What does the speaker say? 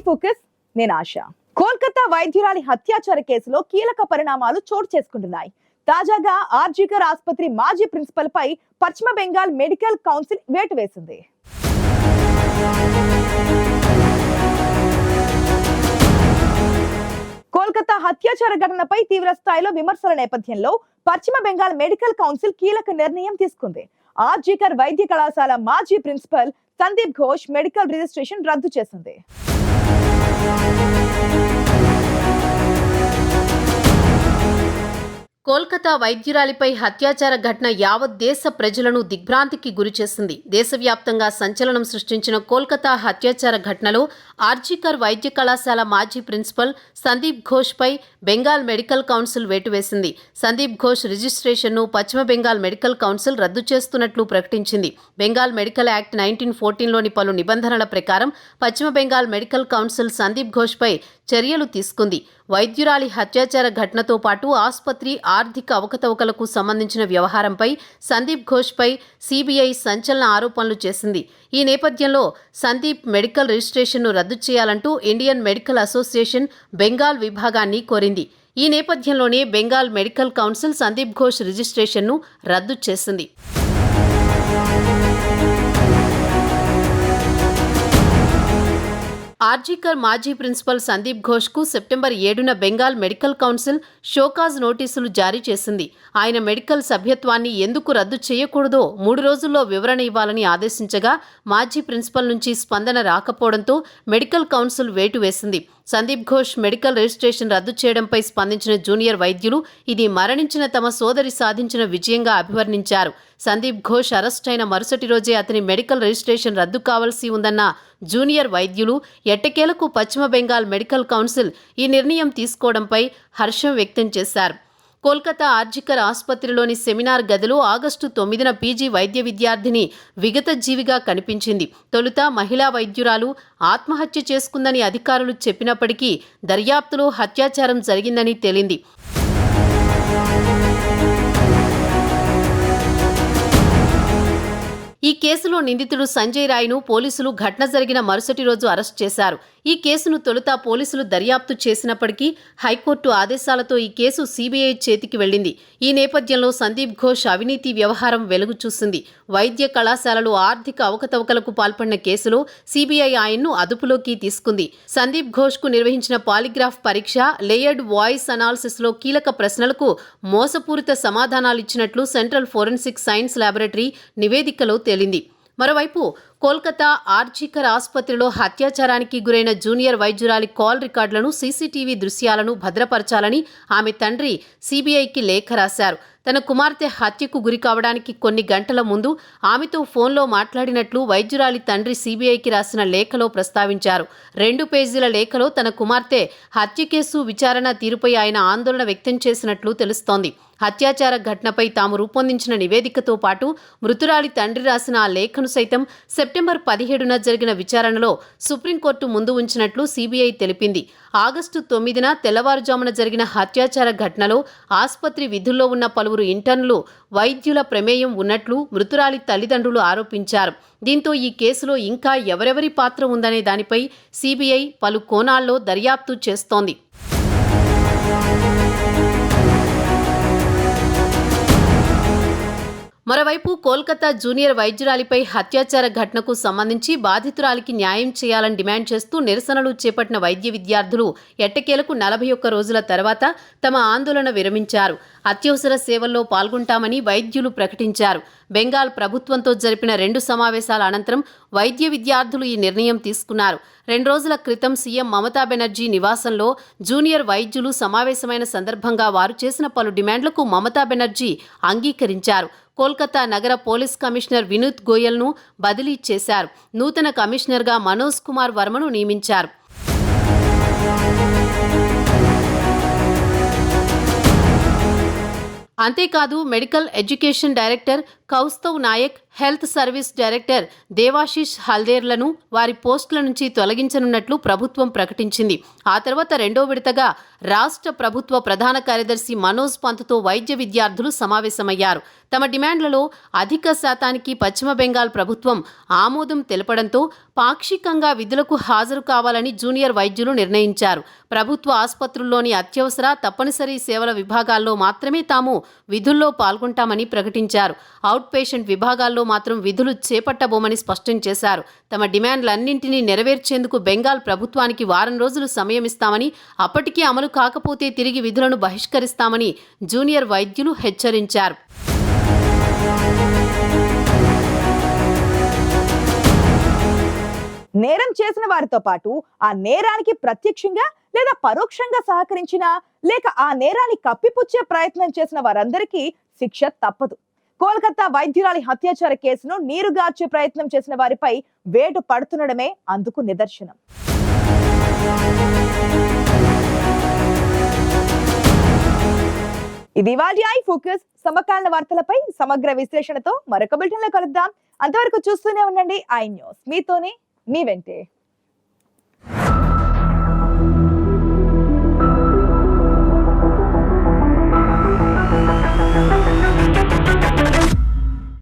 Focus నేను ఆశ. కోల్కతా వైద్యురాలి హత్యాచార కేసులో కీలక పరిణామాలు చోటు చేసుకుంటున్నాయి. తాజాగా ఆర్జీకర్ ఆసుపత్రి మాజీ ప్రిన్సిపల్ పై పశ్చిమ బెంగాల్ మెడికల్ కౌన్సిల్ వేటు వేసింది. కోల్కతా హత్యాచార ఘటనపై తీవ్ర స్థాయిలో విమర్శల నేపథ్యంలో పశ్చిమ బెంగాల్ మెడికల్ కౌన్సిల్ కీలక నిర్ణయం తీసుకుంది. ఆర్జీకర్ వైద్య కళాశాల మాజీ principal Sandip Ghosh medical registration రద్దు చేసింది. కోల్కతా వైద్యురాలిపై హత్యాచార ఘటన యావత్ దేశ ప్రజలను దిగ్భ్రాంతికి గురిచేసింది. దేశవ్యాప్తంగా సంచలనం సృష్టించిన కోల్కతా హత్యాచార ఘటనలో ఆర్జీకర్ వైద్య కళాశాల మాజీ ప్రిన్సిపల్ సందీప్ ఘోష్ పై బెంగాల్ మెడికల్ కౌన్సిల్ వేటు వేసింది. సందీప్ ఘోష్ రిజిస్ట్రేషన్ను పశ్చిమ బెంగాల్ మెడికల్ కౌన్సిల్ రద్దు చేస్తున్నట్లు ప్రకటించింది. బెంగాల్ మెడికల్ యాక్ట్ 1914లోని పలు నిబంధనల ప్రకారం పశ్చిమ బెంగాల్ మెడికల్ కౌన్సిల్ సందీప్ ఘోష్ పై చర్యలు తీసుకుంది. వైద్యురాలి హత్యాచార ఘటనతో పాటు ఆసుపత్రి ఆర్థిక అవకతవకలకు సంబంధించిన వ్యవహారంపై సందీప్ ఘోష్ పై సిబిఐ సంచలన ఆరోపణలు చేసింది. ఈ నేపథ్యంలో సందీప్ మెడికల్ రిజిస్ట్రేషన్ను రద్దు చేయాలంటూ ఇండియన్ మెడికల్ అసోసియేషన్ బెంగాల్ విభాగాన్ని కోరింది. ఈ నేపథ్యంలోనే బెంగాల్ మెడికల్ కౌన్సిల్ సందీప్ ఘోష్ రిజిస్ట్రేషన్ను రద్దు చేసింది. ఆర్జీకర్ మాజీ ప్రిన్సిపల్ సందీప్ ఘోష్కు సెప్టెంబర్ 7న బెంగాల్ మెడికల్ కౌన్సిల్ షోకాజ్ నోటీసులు జారీ చేసింది. ఆయన మెడికల్ సభ్యత్వాన్ని ఎందుకు రద్దు చేయకూడదో 3 రోజుల్లో వివరణ ఇవ్వాలని ఆదేశించగా మాజీ ప్రిన్సిపల్ నుంచి స్పందన రాకపోవడంతో మెడికల్ కౌన్సిల్ వేటు వేసింది. సందీప్ ఘోష్ మెడికల్ రిజిస్ట్రేషన్ రద్దు చేయడంపై స్పందించిన జూనియర్ వైద్యులు ఇది మరణించిన తమ సోదరి సాధించిన విజయంగా అభివర్ణించారు. సందీప్ ఘోష్ అరెస్ట్ అయిన మరుసటి రోజే అతని మెడికల్ రిజిస్ట్రేషన్ రద్దు కావాల్సి ఉందన్న జూనియర్ వైద్యులు ఎట్టకేలకు పశ్చిమ బెంగాల్ మెడికల్ కౌన్సిల్ ఈ నిర్ణయం తీసుకోవడంపై హర్షం వ్యక్తం చేశారు. కోల్కతా ఆర్జీకర్ ఆసుపత్రిలోని సెమినార్ గదిలో ఆగస్టు 9న పీజీ వైద్య విద్యార్థిని విగత జీవిగా కనిపించింది. తొలుత మహిళా వైద్యురాలు ఆత్మహత్య చేసుకుందని అధికారులు చెప్పినప్పటికీ దర్యాప్తులో హత్యాచారం జరిగిందని తేలింది. ఈ కేసులో నిందితుడు సంజయ్ రాయ్ను పోలీసులు ఘటన జరిగిన మరుసటి రోజు అరెస్ట్ చేశారు. ఈ కేసును తొలుత పోలీసులు దర్యాప్తు చేసినప్పటికీ హైకోర్టు ఆదేశాలతో ఈ కేసు సిబిఐ చేతికి వెళ్లింది. ఈ నేపథ్యంలో సందీప్ ఘోష్ అవినీతి వ్యవహారం వెలుగు చూసింది. వైద్య కళాశాలలో ఆర్థిక అవకతవకలకు పాల్పడిన కేసులో సిబిఐ ఆయన్ను అదుపులోకి తీసుకుంది. సందీప్ ఘోష్కు నిర్వహించిన పాలిగ్రాఫ్ పరీక్ష, లేయర్డ్ వాయిస్ అనాలిసిస్లో కీలక ప్రశ్నలకు మోసపూరిత సమాధానాలిచ్చినట్లు సెంట్రల్ ఫోరెన్సిక్ సైన్స్ ల్యాబొరేటరీ నివేదికలో తేలింది. మరోవైపు కోల్కతా ఆర్జీకర్ ఆసుపత్రిలో హత్యాచారానికి గురైన జూనియర్ వైద్యురాలి కాల్ రికార్డులను, సీసీటీవీ దృశ్యాలను భద్రపరచాలని ఆమె తండ్రి సిబిఐకి లేఖ రాశారు. తన కుమార్తె హత్యకు గురి కావడానికి కొన్ని గంటల ముందు ఆమెతో ఫోన్లో మాట్లాడినట్లు వైద్యురాలి తండ్రి సిబిఐకి రాసిన లేఖలో ప్రస్తావించారు. 2 పేజీల లేఖలో తన కుమార్తె హత్య కేసు విచారణ తీరుపై ఆయన ఆందోళన వ్యక్తం చేసినట్లు తెలుస్తోంది. హత్యాచార ఘటనపై తాము రూపొందించిన నివేదికతో పాటు మృతురాలి తండ్రి రాసిన ఆ లేఖను సైతం సెప్టెంబర్ 17న జరిగిన విచారణలో సుప్రీంకోర్టు ముందు ఉంచినట్లు సిబిఐ తెలిపింది. ఆగస్టు 9న తెల్లవారుజామున జరిగిన హత్యాచార ఘటనలో ఆసుపత్రి విధుల్లో ఉన్న పలువురు ఇంటర్న్లు, వైద్యుల ప్రమేయం ఉన్నట్లు మృతురాలి తల్లిదండ్రులు ఆరోపించారు. దీంతో ఈ కేసులో ఇంకా ఎవరెవరి పాత్ర ఉందనే దానిపై సిబిఐ పలు కోణాల్లో దర్యాప్తు చేస్తోంది. మరోవైపు కోల్కతా జూనియర్ వైద్యురాలిపై హత్యాచార ఘటనకు సంబంధించి బాధితురాలికి న్యాయం చేయాలని డిమాండ్ చేస్తూ నిరసనలు చేపట్టిన వైద్య విద్యార్థులు ఎట్టకేలకు 41 రోజుల తర్వాత తమ ఆందోళన విరమించారు. అత్యవసర సేవల్లో పాల్గొంటామని వైద్యులు ప్రకటించారు. బెంగాల్ ప్రభుత్వంతో జరిపిన 2 సమావేశాల అనంతరం వైద్య విద్యార్థులు ఈ నిర్ణయం తీసుకున్నారు. 2 రోజుల క్రితం సీఎం మమతా బెనర్జీ నివాసంలో జూనియర్ వైద్యులు సమావేశమైన సందర్భంగా వారు చేసిన పలు డిమాండ్లకు మమతా బెనర్జీ అంగీకరించారు. కోల్కతా నగర పోలీస్ కమిషనర్ వినూత్ గోయల్ను బదిలీ చేశారు. నూతన కమిషనర్గా మనోజ్ కుమార్ వర్మను నియమించారు. అంతేకాదు medical education director Kaustav Nayak, health service director Debashish హల్దేర్లను వారి పోస్టుల నుంచి తొలగించనున్నట్లు ప్రభుత్వం ప్రకటించింది. ఆ తర్వాత రెండో విడతగా రాష్ట్ర ప్రభుత్వ ప్రధాన కార్యదర్శి మనోజ్ పంత్తో వైద్య విద్యార్థులు సమావేశమయ్యారు. తమ డిమాండ్లలో అధిక శాతానికి పశ్చిమ బెంగాల్ ప్రభుత్వం ఆమోదం తెలపడంతో పాక్షికంగా విధులకు హాజరు కావాలని జూనియర్ వైద్యులు నిర్ణయించారు. ప్రభుత్వ ఆసుపత్రుల్లోని అత్యవసర, తప్పనిసరి సేవల విభాగాల్లో మాత్రమే తాము విధుల్లో పాల్గొంటామని ప్రకటించారు. అవుట్ పేషెంట్ విభాగాల్లో మాత్రం విధులు చేపట్టబోమని స్పష్టం చేశారు. తమ డిమాండ్లన్నింటినీ నెరవేర్చేందుకు బెంగాల్ ప్రభుత్వానికి వారం రోజులు సమయం ఇస్తామని, అప్పటికీ అమలు కాకపోతే తిరిగి విధులను బహిష్కరిస్తామని జూనియర్ వైద్యులు హెచ్చరించారు. నేరం చేసిన వారితో పాటు ఆ నేరానికి ప్రత్యక్షంగా లేదా పరోక్షంగా సహకరించిన లేక ఆ నేరాన్ని కప్పిపుచ్చే ప్రయత్నం చేసిన వారందరికీ శిక్ష తప్పదు. కోల్కతా వైద్యురాలి హత్యాచార కేసును నీరుగార్చే ప్రయత్నం చేసిన వారిపై వేటు పడుతుండడమే అందుకు నిదర్శనం. ఇది వాటి ఐ ఫోకస్. సమకాలీన వార్తలపై సమగ్ర విశ్లేషణతో మరొక బులెటిన్లో కలుద్దాం. అంతవరకు చూస్తూనే ఉండండి ఐ న్యూస్. మీతోనే మీ వెంటే.